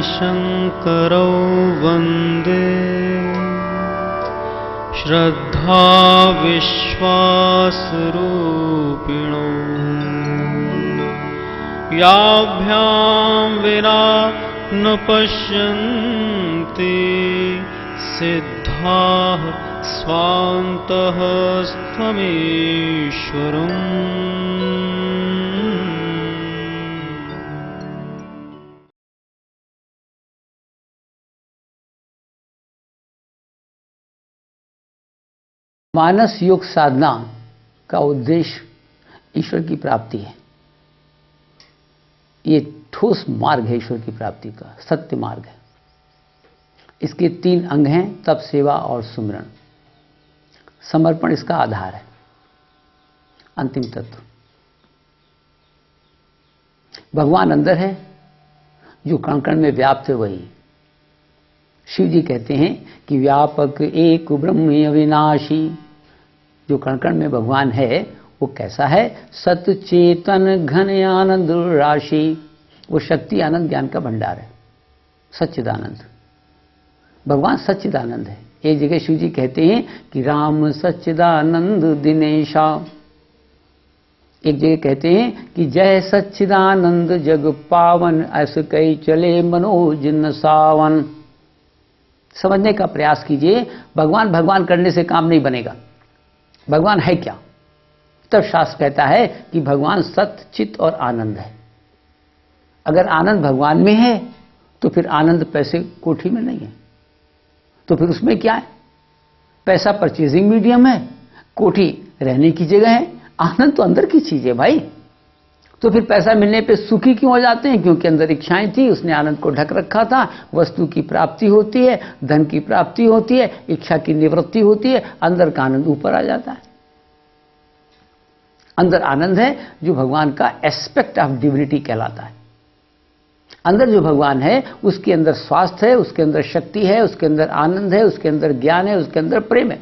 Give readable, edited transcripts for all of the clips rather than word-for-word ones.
शङ्करौ वन्दे श्रद्धा विश्वासरूपिणौ याभ्यां विना न पश्यन्ति सिद्धाः स्वान्तः स्वमीश्वरम्। मानस योग साधना का उद्देश्य ईश्वर की प्राप्ति है। ये ठोस मार्ग है ईश्वर की प्राप्ति का, सत्य मार्ग है। इसके 3 अंग हैं, तप, सेवा और सुमिरन। समर्पण इसका आधार है, अंतिम तत्व। भगवान अंदर है, जो कण कण में व्याप्त है वही। शिव जी कहते हैं कि व्यापक एक ब्रह्म अविनाशी। जो कण कण में भगवान है वो कैसा है? सत चेतन घन आनंद राशि। वो शक्ति, आनंद, ज्ञान का भंडार है, सच्चिदानंद। भगवान सच्चिदानंद है। एक जगह शिव जी कहते हैं कि राम सच्चिदानंद दिनेशा। एक जगह कहते हैं कि जय सच्चिदानंद जग पावन, ऐसे कई चले मनोज न सावन। समझने का प्रयास कीजिए, भगवान भगवान करने से काम नहीं बनेगा। भगवान है क्या? तब शास्त्र कहता है कि भगवान सत्य, चित्त और आनंद है। अगर आनंद भगवान में है तो फिर आनंद पैसे कोठी में नहीं है, तो फिर उसमें क्या है? पैसा परचेजिंग मीडियम है, कोठी रहने की जगह है। आनंद तो अंदर की चीज है भाई। तो फिर पैसा मिलने पे सुखी क्यों हो जाते हैं? क्योंकि अंदर इच्छाएं थी, उसने आनंद को ढक रखा था। वस्तु की प्राप्ति होती है, धन की प्राप्ति होती है, इच्छा की निवृत्ति होती है, अंदर का आनंद ऊपर आ जाता है। अंदर आनंद है जो भगवान का एस्पेक्ट ऑफ डिविनिटी कहलाता है। अंदर जो भगवान है उसके अंदर स्वास्थ्य है, उसके अंदर शक्ति है, उसके अंदर आनंद है, उसके अंदर ज्ञान है, उसके अंदर प्रेम है।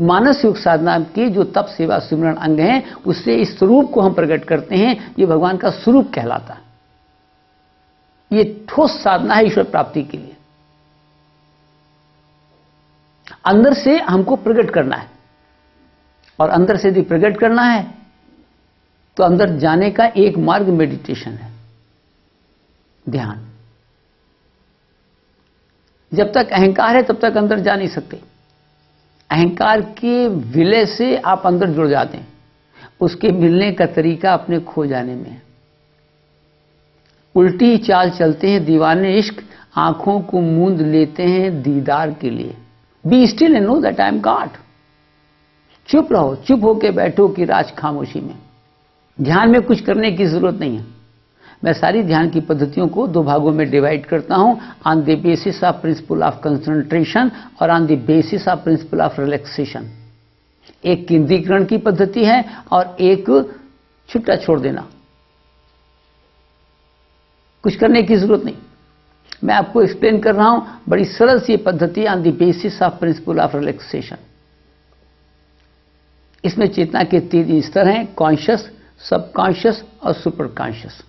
मानस योग साधना के जो तप, सेवा, सुमिरन अंग हैं, उससे इस स्वरूप को हम प्रकट करते हैं। ये भगवान का स्वरूप कहलाता है। ये ठोस साधना है ईश्वर प्राप्ति के लिए। अंदर से हमको प्रकट करना है, और अंदर से यदि प्रकट करना है तो अंदर जाने का एक मार्ग मेडिटेशन है, ध्यान। जब तक अहंकार है तब तक अंदर जा नहीं सकते। अहंकार के विलय से आप अंदर जुड़ जाते हैं। उसके मिलने का तरीका अपने खो जाने में है। उल्टी चाल चलते हैं दीवाने इश्क, आंखों को मूंद लेते हैं दीदार के लिए। Be still and know that I am God. चुप रहो, चुप होके बैठो कि राज खामोशी में। ध्यान में कुछ करने की जरूरत नहीं है। मैं सारी ध्यान की पद्धतियों को 2 भागों में डिवाइड करता हूं, on the basis of principle of concentration और on the basis of principle of relaxation. एक केंद्रीकरण की पद्धति है और एक छुट्टा छोड़ देना। कुछ करने की जरूरत नहीं। मैं आपको एक्सप्लेन कर रहा हूं, बड़ी सरल सी पद्धति on the basis of principle of relaxation. इसमें चेतना के 3 स्तर हैं, कॉन्शियस, सबकॉन्शियस और सुपर कॉन्शियस।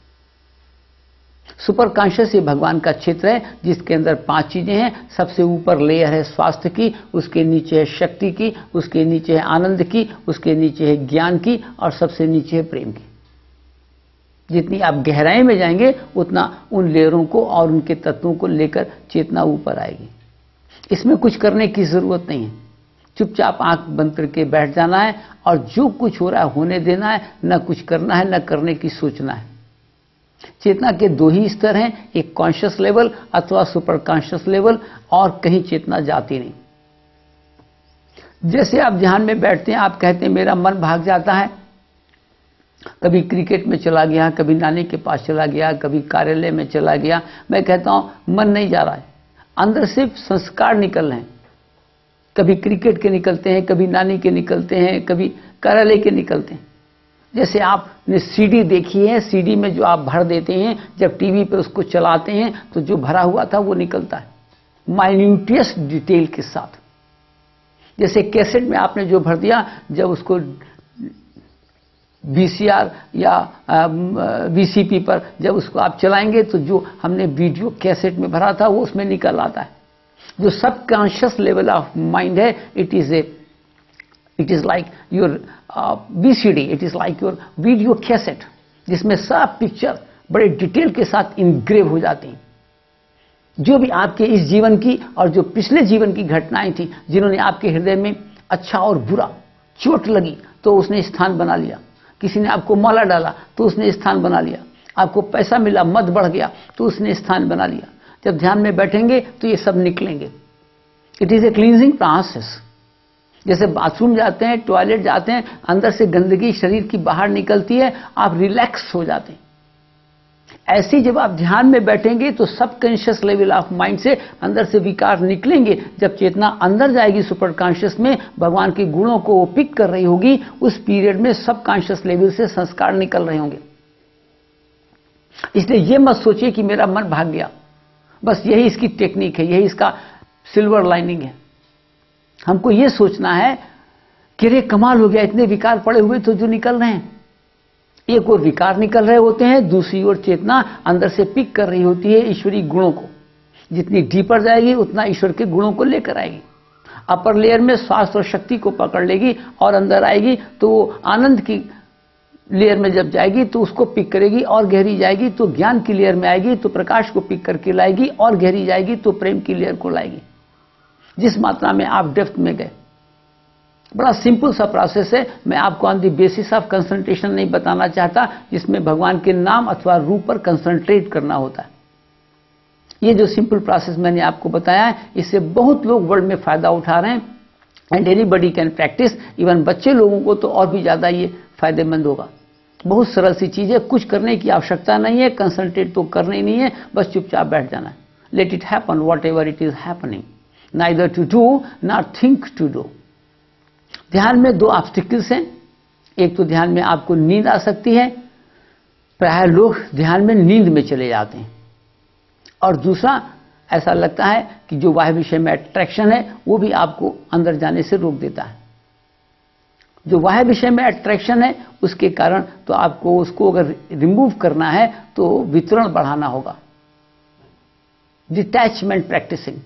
सुपर कॉन्शियस ये भगवान का क्षेत्र है जिसके अंदर 5 चीजें हैं। सबसे ऊपर लेयर है स्वास्थ्य की, उसके नीचे है शक्ति की, उसके नीचे है आनंद की, उसके नीचे है ज्ञान की, और सबसे नीचे है प्रेम की। जितनी आप गहराई में जाएंगे उतना उन लेयरों को और उनके तत्वों को लेकर चेतना ऊपर आएगी। इसमें कुछ करने की जरूरत नहीं है। चुपचाप आंख बंद करके बैठ जाना है और जो कुछ हो रहा है होने देना है। न कुछ करना है, न करने की सोचना है। चेतना के 2 ही स्तर हैं, एक कॉन्शियस लेवल अथवा सुपर कॉन्शियस लेवल, और कहीं चेतना जाती नहीं। जैसे आप ध्यान में बैठते हैं, आप कहते हैं मेरा मन भाग जाता है, कभी क्रिकेट में चला गया, कभी नानी के पास चला गया, कभी कार्यालय में चला गया। मैं कहता हूं मन नहीं जा रहा है, अंदर सिर्फ संस्कार निकल रहे हैं। कभी क्रिकेट के निकलते हैं, कभी नानी के निकलते हैं, कभी कार्यालय के निकलते हैं। जैसे आपने सीडी देखी है, सीडी में जो आप भर देते हैं, जब टीवी पे उसको चलाते हैं तो जो भरा हुआ था वो निकलता है माइन्यूटियस डिटेल के साथ। जैसे कैसेट में आपने जो भर दिया, जब उसको VCR या VCP पर जब उसको आप चलाएंगे तो जो हमने वीडियो कैसेट में भरा था वो उसमें निकल आता है। जो सबकॉन्शियस लेवल ऑफ माइंड है, it is like your VCD, it is like your video cassette, जिसमें सब पिक्चर बड़े डिटेल के साथ इनग्रेव हो जाती हैं। जो भी आपके इस जीवन की और जो पिछले जीवन की घटनाएं थी, जिन्होंने आपके हृदय में अच्छा और बुरा चोट लगी तो उसने स्थान बना लिया। किसी ने आपको माला डाला तो उसने स्थान बना लिया। आपको पैसा मिला, मद बढ़ गया तो उसने स्थान बना लिया। जब ध्यान में बैठेंगे तो ये सब निकलेंगे। It is A cleansing process. जैसे बाथरूम जाते हैं, टॉयलेट जाते हैं, अंदर से गंदगी शरीर की बाहर निकलती है, आप रिलैक्स हो जाते हैं। ऐसे जब आप ध्यान में बैठेंगे तो सबकॉन्शियस लेवल ऑफ माइंड से अंदर से विकार निकलेंगे। जब चेतना अंदर जाएगी सुपर कॉन्शियस में, भगवान के गुणों को वो पिक कर रही होगी, उस पीरियड में सबकॉन्शियस लेवल से संस्कार निकल रहे होंगे। इसलिए ये मत सोचिए कि मेरा मन भाग गया। बस यही इसकी टेक्निक है, यही इसका सिल्वर लाइनिंग है। हमको ये सोचना है कि रे कमाल हो गया, इतने विकार पड़े हुए तो जो निकल रहे हैं। एक और विकार निकल रहे होते हैं, दूसरी ओर चेतना अंदर से पिक कर रही होती है ईश्वरीय गुणों को। जितनी डीपर जाएगी उतना ईश्वर के गुणों को लेकर आएगी। अपर लेयर में स्वास्थ्य और शक्ति को पकड़ लेगी और अंदर आएगी तो वो आनंद की लेयर में जब जाएगी तो उसको पिक करेगी और गहरी जाएगी तो ज्ञान की लेयर में आएगी तो प्रकाश को पिक करके लाएगी और गहरी जाएगी तो प्रेम की लेयर को लाएगी। जिस मात्रा में आप डेप्थ में गए, बड़ा सिंपल सा प्रोसेस है। मैं आपको on the basis of concentration नहीं बताना चाहता, जिसमें भगवान के नाम अथवा रूप पर कंसंट्रेट करना होता है। ये जो सिंपल प्रोसेस मैंने आपको बताया है, इससे बहुत लोग वर्ल्ड में फायदा उठा रहे हैं and anybody can practice. Even बच्चे लोगों को तो और भी ज्यादा ये फायदेमंद होगा। बहुत सरल सी चीज है, कुछ करने की आवश्यकता नहीं है, कंसंट्रेट तो करना ही नहीं है, बस चुपचाप बैठ जाना है। Let it happen whatever it is happening, neither to do not think to do. ध्यान में दो ऑब्स्टिकल्स हैं। एक तो ध्यान में आपको नींद आ सकती है, प्राय लोग ध्यान में नींद में चले जाते हैं। और दूसरा ऐसा लगता है कि जो बाह्य विषय में अट्रैक्शन है वो भी आपको अंदर जाने से रोक देता है। जो बाह्य विषय में अट्रैक्शन है उसके कारण तो आपको उसको अगर रिमूव करना है तो वितरण बढ़ाना होगा, डिटैचमेंट प्रैक्टिसिंग।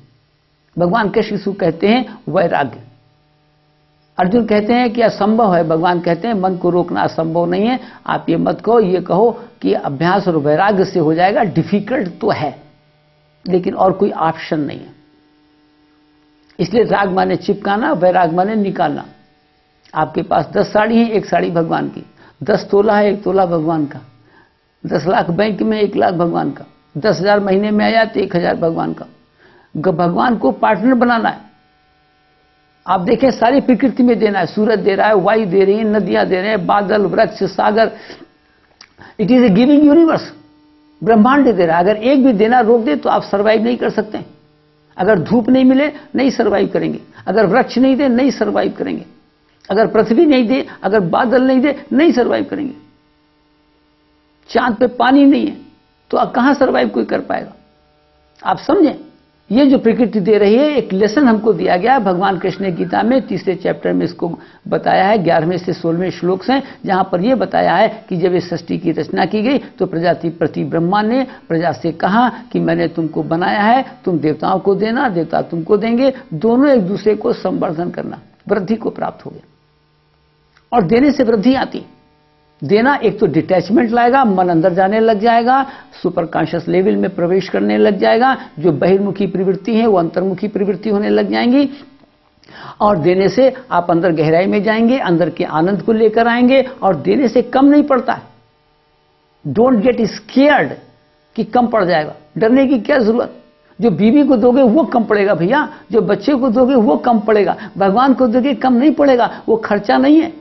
भगवान कृष्ण यीशु कहते हैं वैराग्य। अर्जुन कहते हैं कि असंभव है, भगवान कहते हैं मन को रोकना असंभव नहीं है। आप ये मत कहो, ये कहो कि अभ्यास और वैराग्य से हो जाएगा। डिफिकल्ट तो है लेकिन और कोई ऑप्शन नहीं है। इसलिए राग माने चिपकाना, वैराग माने निकालना। आपके पास 10 साड़ी है, एक साड़ी भगवान की, 10 तोला है, 1 तोला भगवान का, 10 लाख बैंक में, 1 लाख भगवान का, 10,000 महीने में आया तो 1,000 भगवान का। भगवान को पार्टनर बनाना है। आप देखें सारी प्रकृति में देना है, सूरज दे रहा है, वायु दे रही है, नदियां दे रहे हैं, बादल, वृक्ष, सागर। It is a giving universe. ब्रह्मांड दे रहा है। अगर एक भी देना रोक दे तो आप सरवाइव नहीं कर सकते। अगर धूप नहीं मिले नहीं सरवाइव करेंगे, अगर वृक्ष नहीं दे नहीं सरवाइव करेंगे, अगर पृथ्वी नहीं दे, अगर बादल नहीं दे नहीं सरवाइव करेंगे। चांद पे पानी नहीं है तो आप कहां सरवाइव कोई कर पाएगा। आप समझें, ये जो प्रकृति दे रही है, एक लेसन हमको दिया गया। भगवान कृष्ण ने गीता में 3 चैप्टर में इसको बताया है। 11वें से 16वें श्लोक हैं जहां पर यह बताया है कि जब इस सृष्टि की रचना की गई तो प्रजापति ब्रह्मा ने प्रजा से कहा कि मैंने तुमको बनाया है, तुम देवताओं को देना, देवता तुमको देंगे, दोनों एक दूसरे को संवर्धन करना, वृद्धि को प्राप्त हो गया। और देने से वृद्धि आती। देना एक तो डिटैचमेंट लाएगा, मन अंदर जाने लग जाएगा, सुपर कॉन्शियस लेवल में प्रवेश करने लग जाएगा। जो बहिर्मुखी प्रवृत्ति है वो अंतर्मुखी प्रवृत्ति होने लग जाएंगी। और देने से आप अंदर गहराई में जाएंगे, अंदर के आनंद को लेकर आएंगे। और देने से कम नहीं पड़ता है। डोंट गेट स्केयर्ड कि कम पड़ जाएगा, डरने की क्या जरूरत। जो बीवी को दोगे वो कम पड़ेगा भैया, जो बच्चे को दोगे वो कम पड़ेगा, भगवान को दोगे कम नहीं पड़ेगा। वो खर्चा नहीं है।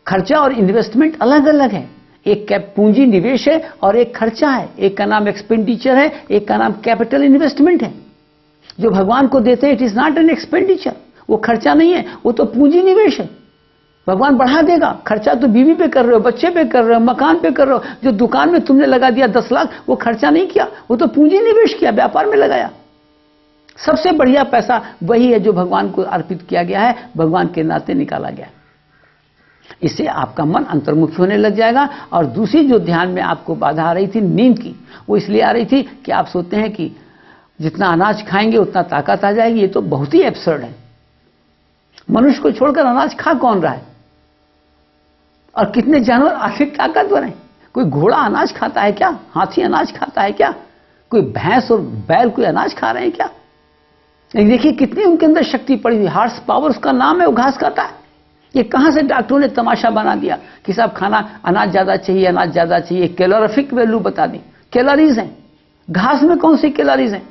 खर्चा और इन्वेस्टमेंट अलग अलग है। एक पूंजी निवेश है और एक खर्चा है। एक का नाम एक्सपेंडिचर है, एक का नाम कैपिटल इन्वेस्टमेंट है। जो भगवान को देते हैं it is not an expenditure, वो खर्चा नहीं है, वो तो पूंजी निवेश है। भगवान बढ़ा देगा। खर्चा तो बीवी पे कर रहे हो, बच्चे पे कर रहे हो, मकान पे कर रहे हो। जो दुकान में तुमने लगा दिया 10 लाख, वो खर्चा नहीं किया, वो तो पूंजी निवेश किया, व्यापार में लगाया। सबसे बढ़िया पैसा वही है जो भगवान को अर्पित किया गया है, भगवान के नाते निकाला गया है। इससे आपका मन अंतर्मुखी होने लग जाएगा। और दूसरी जो ध्यान में आपको बाधा आ रही थी नींद की, वो इसलिए आ रही थी कि आप सोचते हैं कि जितना अनाज खाएंगे उतना ताकत आ जाएगी। ये तो बहुत ही एब्सर्ड है। मनुष्य को छोड़कर अनाज खा कौन रहा है? और कितने जानवर अधिक ताकतवर हैं? कोई घोड़ा अनाज खाता है क्या? हाथी अनाज खाता है क्या? कोई भैंस और बैल कोई अनाज खा रहे हैं क्या? देखिए कितनी उनके अंदर शक्ति पड़ी हुई। हार्स पावर उसका नाम है, वो घास खाता है। ये कहां से डॉक्टरों ने तमाशा बना दिया कि साहब खाना अनाज ज्यादा चाहिए, अनाज ज्यादा चाहिए। कैलोरीफिक वैल्यू बता दी, कैलोरीज हैं। घास में कौन सी कैलोरीज हैं?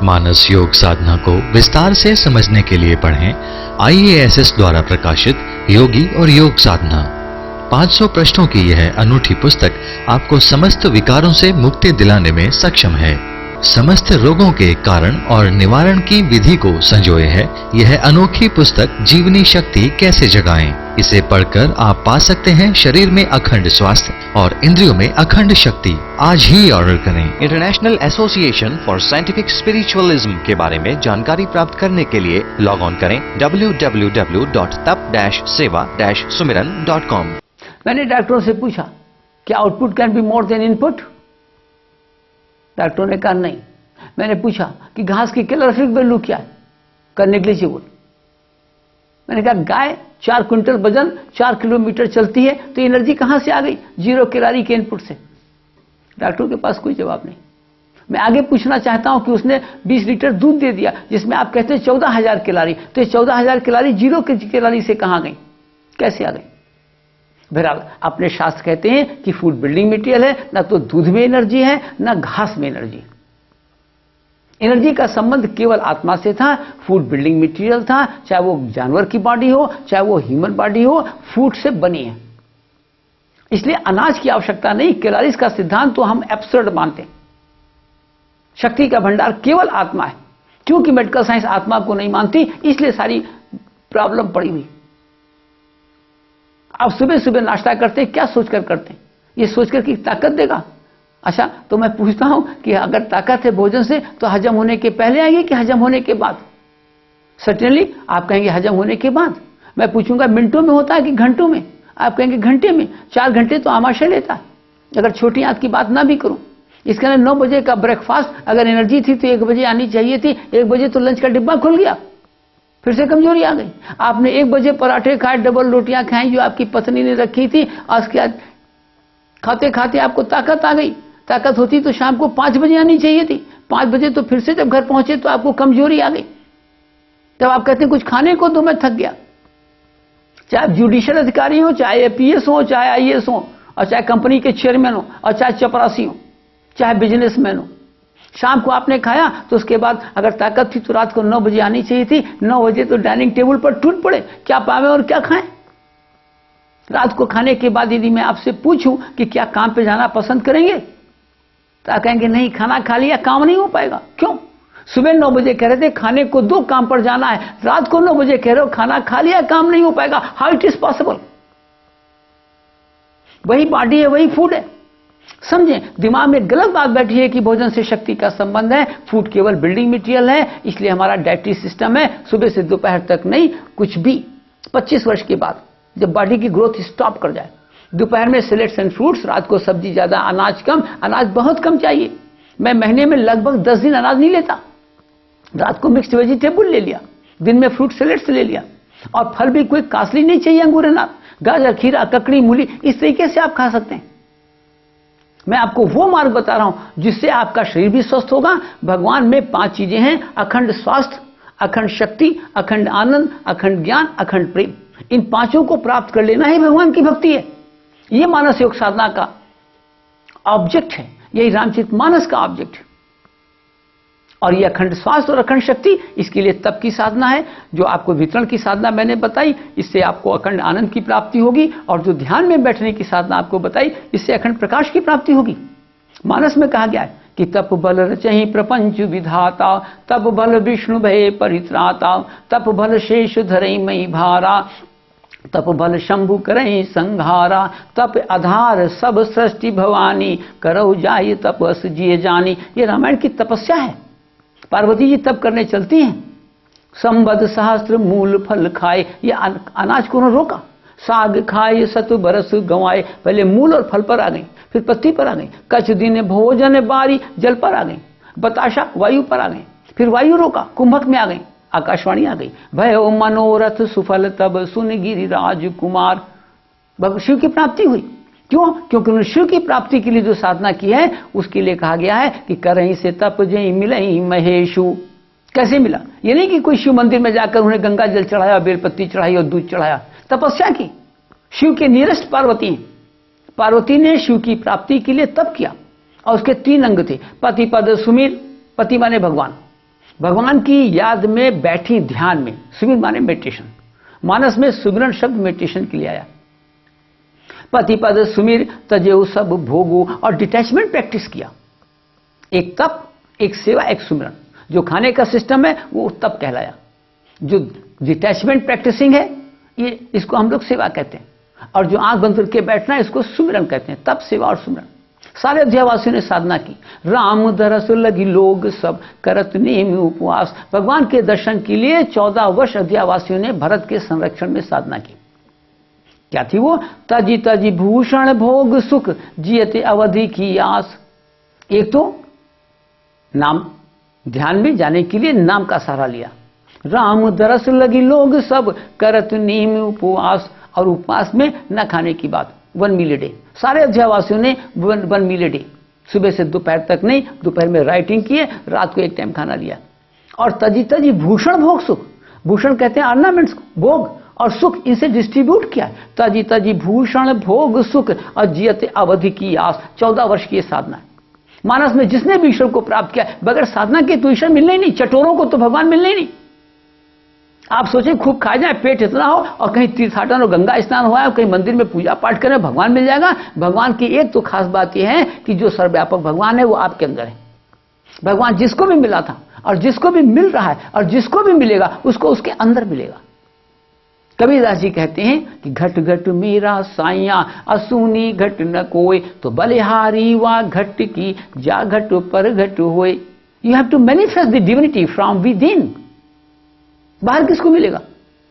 मानस योग साधना को विस्तार से समझने के लिए पढ़ें IASS द्वारा प्रकाशित योगी और योग साधना। 500 प्रश्नों की यह अनूठी पुस्तक आपको समस्त विकारों से मुक्ति दिलाने में सक्षम है। समस्त रोगों के कारण और निवारण की विधि को संजोए है यह अनोखी पुस्तक जीवनी शक्ति कैसे जगाएं। इसे पढ़कर आप पा सकते हैं शरीर में अखंड स्वास्थ्य और इंद्रियों में अखंड शक्ति। आज ही ऑर्डर करें। International association for scientific spiritualism के बारे में जानकारी प्राप्त करने के लिए लॉग ऑन करें www.tap-seva-sumiran.com। मैंने डॉक्टरों से पूछा कि output can be more than input? डॉक्टरों ने कहा नहीं। मैंने पूछा कि घास की कैलोरीफिक वैल्यू क्या है? कहा नेग्लिजिबल। मैंने कहा गाय 4 क्विंटल वजन 4 किलोमीटर चलती है तो एनर्जी कहां से आ गई? 0 कैलोरी के इनपुट से। डॉक्टरों के पास कोई जवाब नहीं। मैं आगे पूछना चाहता हूं कि उसने 20 लीटर दूध दे दिया जिसमें आप कहते हैं 14,000 कैलोरी, तो ये 14,000 कैलोरी 0 कैलोरी से कहां गई, कैसे आ गई? बहरहाल अपने शास्त्र कहते हैं कि फूड बिल्डिंग मटेरियल है, ना तो दूध में एनर्जी है ना घास में एनर्जी। एनर्जी का संबंध केवल आत्मा से था, फूड बिल्डिंग मटेरियल था, चाहे वो जानवर की बॉडी हो चाहे वो ह्यूमन बॉडी हो, फूड से बनी है। इसलिए अनाज की आवश्यकता नहीं। कैलोरीज का सिद्धांत तो हम एब्सर्ड मानते हैं। शक्ति का भंडार केवल आत्मा है। क्योंकि मेडिकल साइंस आत्मा को नहीं मानती, इसलिए सारी प्रॉब्लम पड़ी हुई। आप सुबह सुबह नाश्ता करते हैं, क्या सोचकर करते हैं? ये सोचकर कि ताकत देगा। अच्छा, तो मैं पूछता हूं कि अगर ताकत है भोजन से तो हजम होने के पहले आएगी कि हजम होने के बाद? सर्टेनली आप कहेंगे हजम होने के बाद। मैं पूछूंगा मिनटों में होता है कि घंटों में? आप कहेंगे घंटे में। 4 घंटे तो आमाशय लेता है। अगर छोटी आंत की बात ना भी करूं, इसके अंदर 9 बजे का ब्रेकफास्ट, अगर एनर्जी थी तो 1 बजे आनी चाहिए थी। 1 बजे तो लंच का डिब्बा खुल गया, फिर से कमजोरी आ गई। आपने 1 बजे पराठे खाए, डबल रोटियां खाई जो आपकी पत्नी ने रखी थी, और उसके बाद खाते खाते आपको ताकत आ गई। ताकत होती तो शाम को 5 बजे आनी चाहिए थी। 5 बजे तो फिर से जब घर पहुंचे तो आपको कमजोरी आ गई। तब आप कहते हैं कुछ खाने को तो मैं थक गया। चाहे जुडिशियल अधिकारी हो, चाहे APS हो, चाहे IAS हो, और चाहे कंपनी के चेयरमैन हो, और चाहे चपरासी हो, चाहे बिजनेसमैन हो, शाम को आपने खाया तो उसके बाद अगर ताकत थी तो रात को 9 बजे आनी चाहिए थी। 9 बजे तो डाइनिंग टेबल पर टूट पड़े, क्या पावे और क्या खाएं। रात को खाने के बाद यदि मैं आपसे पूछूं कि क्या काम पे जाना पसंद करेंगे, तो आप कहेंगे नहीं, खाना खा लिया काम नहीं हो पाएगा। क्यों? सुबह 9 बजे कह रहे थे खाने को 2 काम पर जाना है, रात को 9 बजे कह रहे हो खाना खा लिया काम नहीं हो पाएगा। How it is possible? वही बॉडी है, वही फूड है। समझें, दिमाग में गलत बात बैठी है कि भोजन से शक्ति का संबंध है। फूड केवल बिल्डिंग मटेरियल है। इसलिए हमारा डाइटरी सिस्टम है सुबह से दोपहर तक नहीं, कुछ भी 25 वर्ष के बाद जब बॉडी की ग्रोथ स्टॉप कर जाए। दोपहर में सैलेड्स एंड फ्रूट्स, रात को सब्जी ज्यादा, अनाज कम। अनाज बहुत कम चाहिए। मैं महीने में लगभग 10 दिन अनाज नहीं लेता। रात को मिक्स्ड वेजिटेबल ले लिया, दिन में फ्रूट सैलेड्स ले लिया। और फल भी कोई कास्टली नहीं चाहिए, अंगूर अनार, गाजर, खीरा, ककड़ी, मूली, इस तरीके से आप खा सकते हैं। मैं आपको वो मार्ग बता रहा हूं जिससे आपका शरीर भी स्वस्थ होगा। भगवान में 5 चीजें हैं: अखंड स्वास्थ्य, अखंड शक्ति, अखंड आनंद, अखंड ज्ञान, अखंड प्रेम। इन 5 को प्राप्त कर लेना ही भगवान की भक्ति है। ये मानस योग साधना का ऑब्जेक्ट है, यही रामचरितमानस का ऑब्जेक्ट है। और ये अखंड स्वास्थ्य और अखंड शक्ति, इसके लिए तप की साधना है, जो आपको वितरण की साधना मैंने बताई, इससे आपको अखंड आनंद की प्राप्ति होगी। और जो ध्यान में बैठने की साधना आपको बताई, इससे अखंड प्रकाश की प्राप्ति होगी। मानस में कहा गया है कि तप बल रचहि प्रपंच विधाता, तप बल विष्णु भय परित्राता, तप बल शेष धरई मई भारा, तप बल शंभु करई संहारा, तप आधार सब सृष्टि भवानी, करौ जाय तपस जिय जानी। ये रामायण की तपस्या है। पार्वती जी तप करने चलती हैं। संवद सहस्त्र मूल फल खाए, ये अनाज को रोका। साग खाए सत बरस गंवाए, पहले मूल और फल पर आ गई, फिर पत्ती पर आ गई। कछ दिन भोजन बारी, जल पर आ गई। बताशा वायु पर आ गई, फिर वायु रोका, कुंभक में आ गई, आकाशवाणी आ गई। भयो मनोरथ सुफल तब सुन गिरिराज कुमार, शिव की प्राप्ति हुई। क्यों? क्योंकि उन्होंने शिव की प्राप्ति के लिए जो साधना की है उसके लिए कहा गया है कि करहीं से तप जय मिलई महेशु। कैसे मिला? ये नहीं कि कोई शिव मंदिर में जाकर उन्हें गंगा जल चढ़ाया, बेलपत्ती चढ़ाई और दूध चढ़ाया, तपस्या की। शिव के निरस्त पार्वती हैं। पार्वती ने शिव की प्राप्ति के लिए तप किया और उसके 3 अंग थे। पति पद सुमिर, पति माने भगवान, भगवान की याद में बैठी ध्यान में, सुमिर माने मेडिटेशन, मानस में सुमिरन शब्द मेडिटेशन के लिए आया। पति पद सुमिर तजेऊ सब भोगो, और डिटैचमेंट प्रैक्टिस किया। एक तप, एक सेवा, एक सुमिरन। जो खाने का सिस्टम है वो तप कहलाया, जो डिटैचमेंट प्रैक्टिसिंग है ये इसको हम लोग सेवा कहते हैं, और जो आंख बंद करके बैठना है इसको सुमिरन कहते हैं। तप, सेवा और सुमिरन। सारे अध्यावासियों ने साधना की। राम दरस लगी लोग सब करत नेम उपवास, भगवान के दर्शन के लिए 14 वर्ष अध्यावासियों ने भरत के संरक्षण में साधना की। क्या थी वो? तजी तजी भूषण भोग सुख जियते अवधि की आस। एक तो नाम, ध्यान में जाने के लिए नाम का सहारा लिया। राम दरस लगी लोग सब करत नेम उपवास, और उपवास में न खाने की बात, 1 मील डे। सारे अध्यावासियों ने 1 मील डे, सुबह से दोपहर तक नहीं, दोपहर में राइटिंग किए, रात को एक टाइम खाना लिया। और तजी तजी भूषण भोग सुख, भूषण कहते हैं ऑर्नामेंट्स को, भोग और सुख, इनसे डिस्ट्रीब्यूट किया। तजी तजी भूषण भोग सुख और जियते अवधि की आस, 14 वर्ष की साधना है। मानस में जिसने भी ईश्वर को प्राप्त किया, बगैर साधना के तो ईश्वर मिलने ही नहीं। चटोरों को तो भगवान मिलने ही नहीं। आप सोचें खूब खा जाए, पेट इतना हो, और कहीं तीर्थाटन और गंगा स्नान हुआ है, कहीं मंदिर में पूजा पाठ करें, भगवान मिल जाएगा। भगवान की एक तो खास बात यह है कि जो सर्वव्यापक भगवान है वो आपके अंदर है। भगवान जिसको भी मिला था और जिसको भी मिल रहा है और जिसको भी मिलेगा उसको उसके अंदर मिलेगा। कबीरदास जी कहते हैं कि घट घट मेरा साइया असुनी घट न कोय, तो बलिहारी वा घट की जा घट पर घट होए। You have to manifest the divinity from within. बाहर किसको मिलेगा?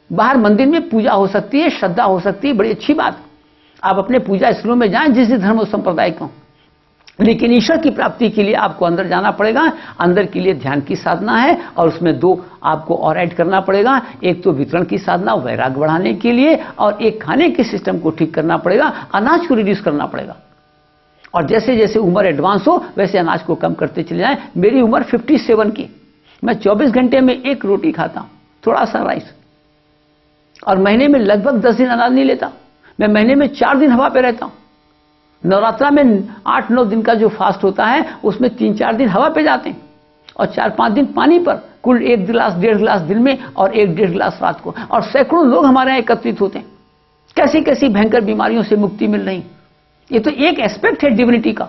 बाहर मंदिर में पूजा हो सकती है, श्रद्धा हो सकती है, बड़ी अच्छी बात। आप अपने पूजा स्थलों में जाएं जिस धर्म और संप्रदाय को, लेकिन ईश्वर की प्राप्ति के लिए आपको अंदर जाना पड़ेगा। अंदर के लिए ध्यान की साधना है, और उसमें 2 आपको और ऐड करना पड़ेगा। एक तो वितरण की साधना, वैराग बढ़ाने के लिए, और एक खाने के सिस्टम को ठीक करना पड़ेगा, अनाज को रिड्यूस करना पड़ेगा। और जैसे जैसे उम्र एडवांस हो वैसे अनाज को कम करते चले जाएं। मेरी उम्र 57 की, मैं 24 घंटे में 1 रोटी खाता हूं, थोड़ा सा राइस, और महीने में लगभग 10 दिन अनाज नहीं लेता। मैं महीने में 4 दिन हवा पे रहता हूं। नवरात्रा में 8-9 दिन का जो फास्ट होता है उसमें 3-4 दिन हवा पे जाते हैं, और 4-5 दिन पानी पर, कुल 1 गिलास 1.5 गिलास दिन में और 1-1.5 गिलास रात को। और सैकड़ों लोग हमारे यहाँ एकत्रित होते हैं। कैसी कैसी भयंकर बीमारियों से मुक्ति मिल रही। ये तो एक एस्पेक्ट है डिविनिटी का,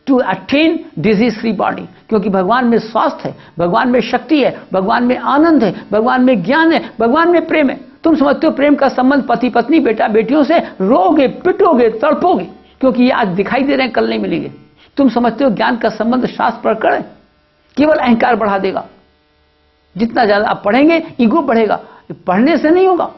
to attain disease free body. क्योंकि भगवान में स्वास्थ्य है, भगवान में शक्ति है, भगवान में आनंद है, भगवान में ज्ञान है, भगवान में प्रेम है। तुम समझते हो प्रेम का संबंध पति पत्नी बेटा बेटियों से, रोगे पिटोगे तड़पोगे, क्योंकि ये आज दिखाई दे रहे हैं, कल नहीं मिलेंगे। तुम समझते हो ज्ञान का संबंध शास्त्र प्रकरण है, केवल अहंकार बढ़ा देगा। जितना ज्यादा आप पढ़ेंगे ईगो बढ़ेगा, पढ़ने से नहीं होगा।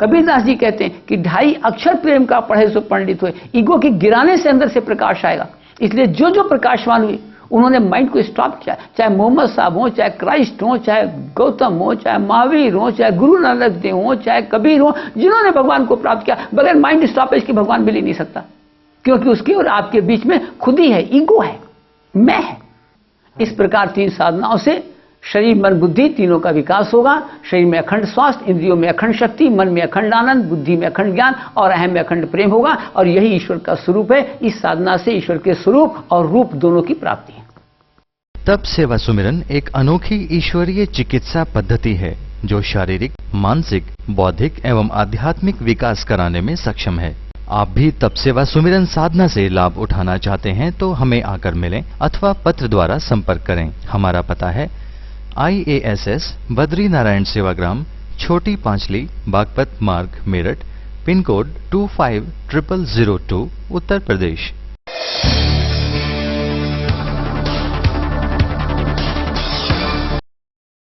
कबीरदास जी कहते हैं कि 2.5 अक्षर प्रेम का पढ़े सो पंडित हुए। ईगो के गिराने से अंदर से प्रकाश आएगा। इसलिए जो जो प्रकाशवान हुए उन्होंने माइंड को स्टॉप किया। चाहे मोहम्मद साहब हो, चाहे क्राइस्ट हो, चाहे गौतम हो, चाहे महावीर हो, चाहे गुरु नानक देव हो, चाहे कबीर हो, जिन्होंने भगवान को प्राप्त किया, बगैर माइंड स्टॉपेज के भगवान मिल ही नहीं सकता। क्योंकि उसके और आपके बीच में खुद ही है, ईगो है, मैं है। इस प्रकार 3 साधनाओं से शरीर मन बुद्धि तीनों का विकास होगा। शरीर में अखंड स्वास्थ्य, इंद्रियों में अखंड शक्ति, मन में अखंड आनंद, बुद्धि में अखंड ज्ञान और अहम में अखंड प्रेम होगा। और यही ईश्वर का स्वरूप है। इस साधना से ईश्वर के स्वरूप और रूप दोनों की प्राप्ति है। तप सेवा सुमिरन एक अनोखी ईश्वरीय चिकित्सा पद्धति है जो शारीरिक, मानसिक, बौद्धिक एवं आध्यात्मिक विकास कराने में सक्षम है। आप भी तप सेवा सुमिरन साधना से लाभ उठाना चाहते हैं तो हमें आकर मिलें अथवा पत्र द्वारा संपर्क करें। हमारा पता है IASS बद्री नारायण सेवाग्राम, छोटी पांचली, बागपत मार्ग, मेरठ, पिन कोड 250002, उत्तर प्रदेश।